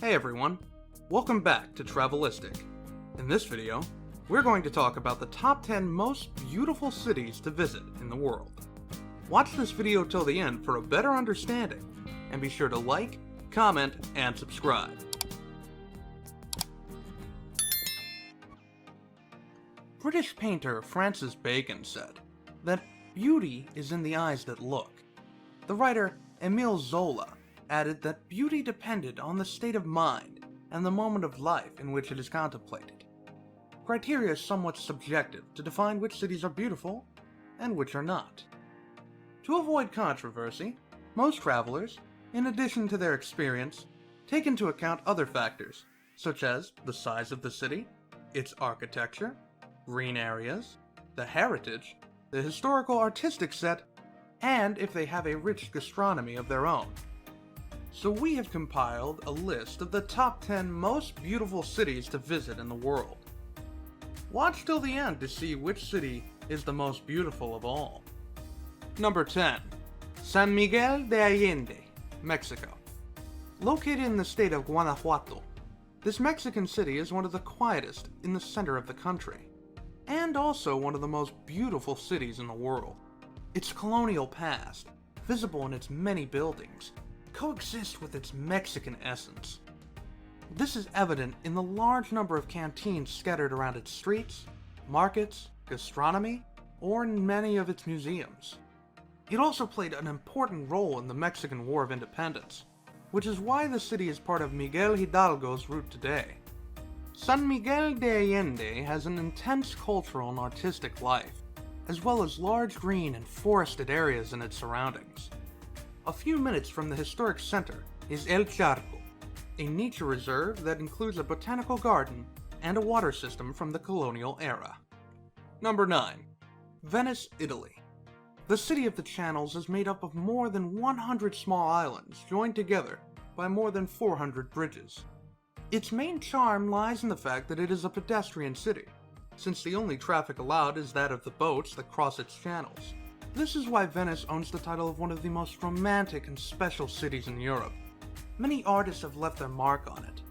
Hey everyone, welcome back to Travelistic. In this video, we're going to talk about the top 10 most beautiful cities to visit in the world. Watch this video till the end for a better understanding, and be sure to like, comment, and subscribe. British painter Francis Bacon said that beauty is in the eyes that look. The writer Émile Zola added that beauty depended on the state of mind and the moment of life in which it is contemplated. Criteria is somewhat subjective to define which cities are beautiful and which are not. To avoid controversy, most travelers, in addition to their experience, take into account other factors, such as the size of the city, its architecture, green areas, the heritage, the historical artistic set, and if they have a rich gastronomy of their own. So we have compiled a list of the top 10 most beautiful cities to visit in the world. Watch till the end to see which city is the most beautiful of all. Number 10. San Miguel de Allende, Mexico. Located in the state of Guanajuato, this Mexican city is one of the quietest in the center of the country, and also one of the most beautiful cities in the world. Its colonial past, visible in its many buildings, coexist with its Mexican essence. This is evident in the large number of canteens scattered around its streets, markets, gastronomy, or in many of its museums. It also played an important role in the Mexican War of Independence, which is why the city is part of Miguel Hidalgo's route today. San Miguel de Allende has an intense cultural and artistic life, as well as large green and forested areas in its surroundings. A few minutes from the historic center is El Charco, a nature reserve that includes a botanical garden and a water system from the colonial era. Number 9. Venice, Italy. The city of the channels is made up of more than 100 small islands joined together by more than 400 bridges. Its main charm lies in the fact that it is a pedestrian city, since the only traffic allowed is that of the boats that cross its channels. This is why Venice owns the title of one of the most romantic and special cities in Europe. Many artists have left their mark on it.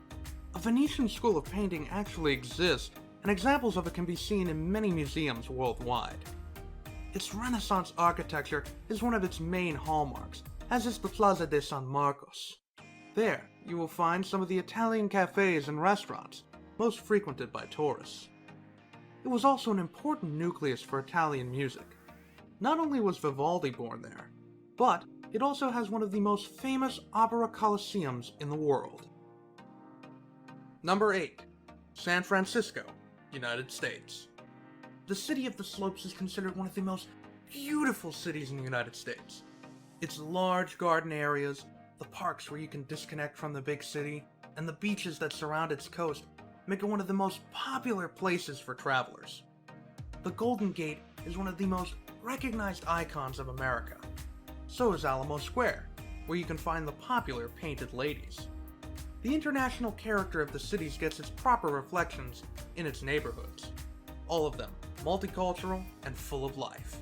A Venetian school of painting actually exists, and examples of it can be seen in many museums worldwide. Its Renaissance architecture is one of its main hallmarks, as is the Plaza de San Marcos. There, you will find some of the Italian cafes and restaurants, most frequented by tourists. It was also an important nucleus for Italian music. Not only was Vivaldi born there, but it also has one of the most famous opera coliseums in the world. Number 8. San Francisco, United States. The city of the slopes is considered one of the most beautiful cities in the United States. Its large garden areas, the parks where you can disconnect from the big city, and the beaches that surround its coast make it one of the most popular places for travelers. The Golden Gate is one of the most recognized icons of America. So is Alamo Square, where you can find the popular painted ladies. The international character of the cities gets its proper reflections in its neighborhoods, all of them multicultural and full of life.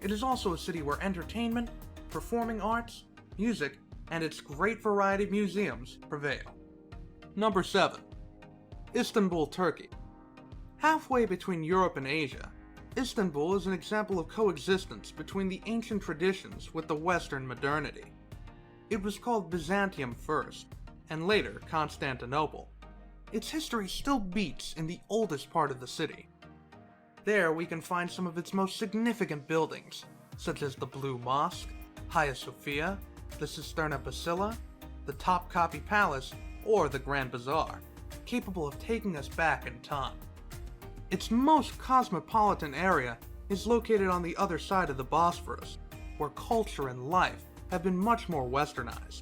It is also a city where entertainment, performing arts, music, and its great variety of museums prevail. Number 7. Istanbul, Turkey. Halfway between Europe and Asia, Istanbul is an example of coexistence between the ancient traditions with the Western modernity. It was called Byzantium first, and later Constantinople. Its history still beats in the oldest part of the city. There we can find some of its most significant buildings, such as the Blue Mosque, Hagia Sophia, the Cisterna Basilica, the Topkapi Palace, or the Grand Bazaar, capable of taking us back in time. Its most cosmopolitan area is located on the other side of the Bosphorus, where culture and life have been much more westernized.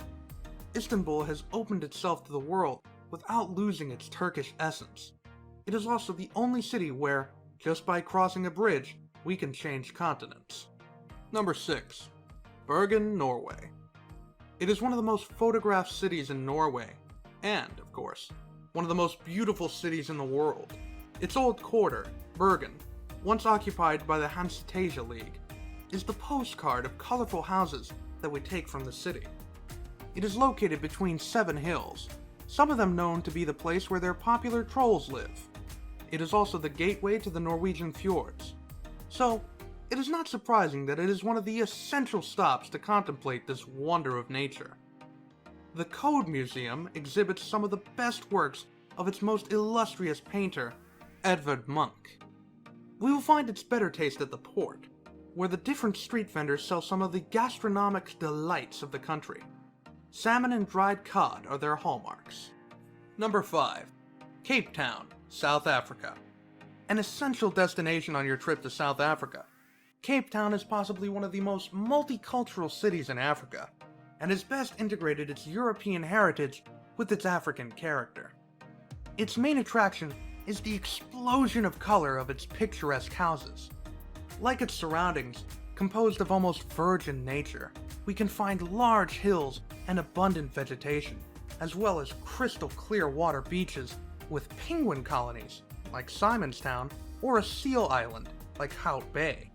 Istanbul has opened itself to the world without losing its Turkish essence. It is also the only city where, just by crossing a bridge, we can change continents. Number 6. Bergen, Norway. It is one of the most photographed cities in Norway, and, of course, one of the most beautiful cities in the world. Its old quarter, Bergen, once occupied by the Hanseatic League, is the postcard of colorful houses that we take from the city. It is located between 7 hills, some of them known to be the place where their popular trolls live. It is also the gateway to the Norwegian fjords. So, it is not surprising that it is one of the essential stops to contemplate this wonder of nature. The Code Museum exhibits some of the best works of its most illustrious painter, Edvard Munch. We will find its better taste at the port, where the different street vendors sell some of the gastronomic delights of the country. Salmon and dried cod are their hallmarks. Number 5. Cape Town, South Africa. An essential destination on your trip to South Africa, Cape Town is possibly one of the most multicultural cities in Africa, and has best integrated its European heritage with its African character. Its main attraction is the explosion of color of its picturesque houses. Like its surroundings, composed of almost virgin nature, we can find large hills and abundant vegetation, as well as crystal clear water beaches with penguin colonies, like Simonstown, or a seal island, like Hout Bay.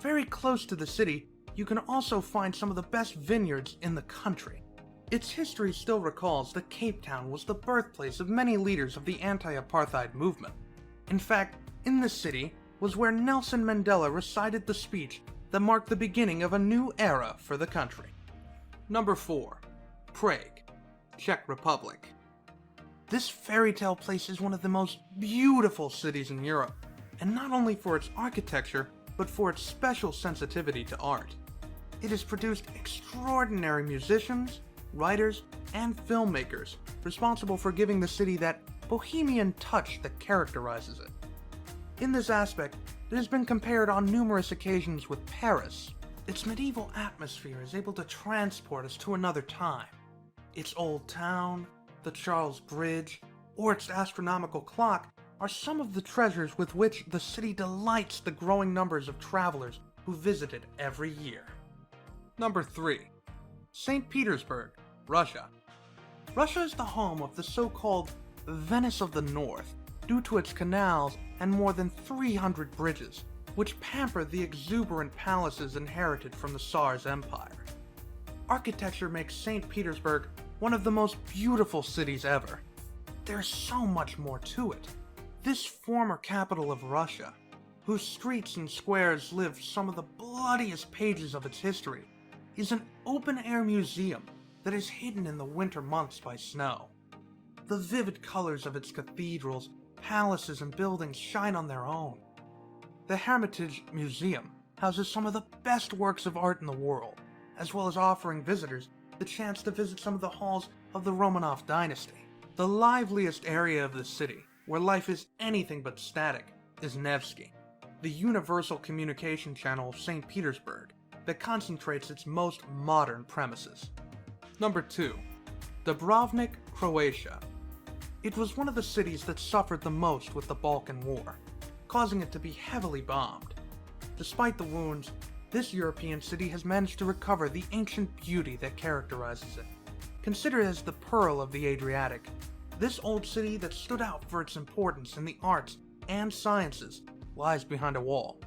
Very close to the city, you can also find some of the best vineyards in the country. Its history still recalls that Cape Town was the birthplace of many leaders of the anti-apartheid movement. In fact, in this city was where Nelson Mandela recited the speech that marked the beginning of a new era for the country. Number 4. Prague, Czech Republic. This fairy tale place is one of the most beautiful cities in Europe, and not only for its architecture, but for its special sensitivity to art. It has produced extraordinary musicians, writers, and filmmakers responsible for giving the city that bohemian touch that characterizes it. In this aspect, it has been compared on numerous occasions with Paris. Its medieval atmosphere is able to transport us to another time. Its old town, the Charles Bridge, or its astronomical clock are some of the treasures with which the city delights the growing numbers of travelers who visit it every year. Number 3. St. Petersburg, Russia. Russia is the home of the so-called Venice of the North due to its canals and more than 300 bridges, which pamper the exuberant palaces inherited from the Tsar's empire. Architecture makes St. Petersburg one of the most beautiful cities ever. There's so much more to it. This former capital of Russia, whose streets and squares live some of the bloodiest pages of its history, is an open-air museum that is hidden in the winter months by snow. The vivid colors of its cathedrals, palaces, and buildings shine on their own. The Hermitage Museum houses some of the best works of art in the world, as well as offering visitors the chance to visit some of the halls of the Romanov dynasty. The liveliest area of the city, where life is anything but static, is Nevsky, the universal communication channel of St. Petersburg that concentrates its most modern premises. Number 2. Dubrovnik, Croatia. It was one of the cities that suffered the most with the Balkan War, causing it to be heavily bombed. Despite the wounds, this European city has managed to recover the ancient beauty that characterizes it. Considered as the pearl of the Adriatic, this old city that stood out for its importance in the arts and sciences lies behind a wall.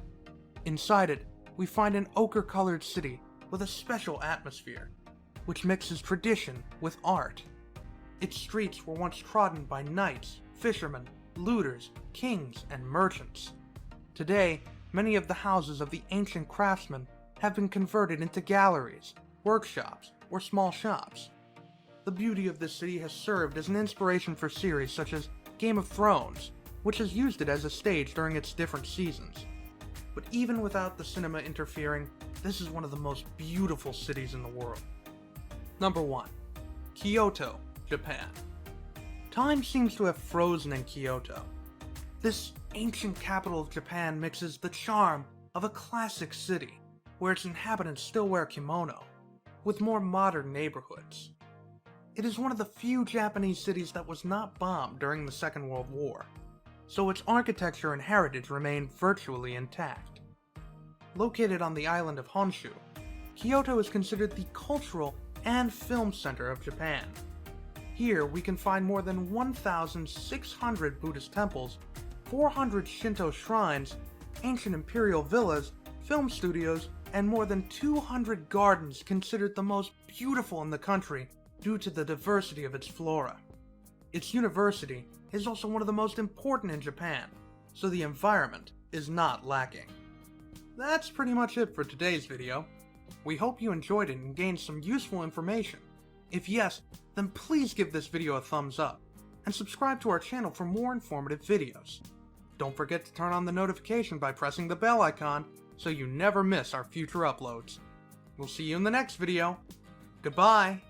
Inside it, we find an ochre-colored city with a special atmosphere, which mixes tradition with art. Its streets were once trodden by knights, fishermen, looters, kings, and merchants. Today, many of the houses of the ancient craftsmen have been converted into galleries, workshops, or small shops. The beauty of this city has served as an inspiration for series such as Game of Thrones, which has used it as a stage during its different seasons. But even without the cinema interfering, this is one of the most beautiful cities in the world. Number 1. Kyoto, Japan. Time seems to have frozen in Kyoto. This ancient capital of Japan mixes the charm of a classic city, where its inhabitants still wear kimono, with more modern neighborhoods. It is one of the few Japanese cities that was not bombed during the Second World War, so its architecture and heritage remain virtually intact. Located on the island of Honshu, Kyoto is considered the cultural and film center of Japan. Here we can find more than 1,600 Buddhist temples, 400 Shinto shrines, ancient imperial villas, film studios, and more than 200 gardens considered the most beautiful in the country due to the diversity of its flora. Its university is also one of the most important in Japan, so the environment is not lacking. That's pretty much it for today's video. We hope you enjoyed it and gained some useful information. If yes, then please give this video a thumbs up, and subscribe to our channel for more informative videos. Don't forget to turn on the notification by pressing the bell icon so you never miss our future uploads. We'll see you in the next video. Goodbye!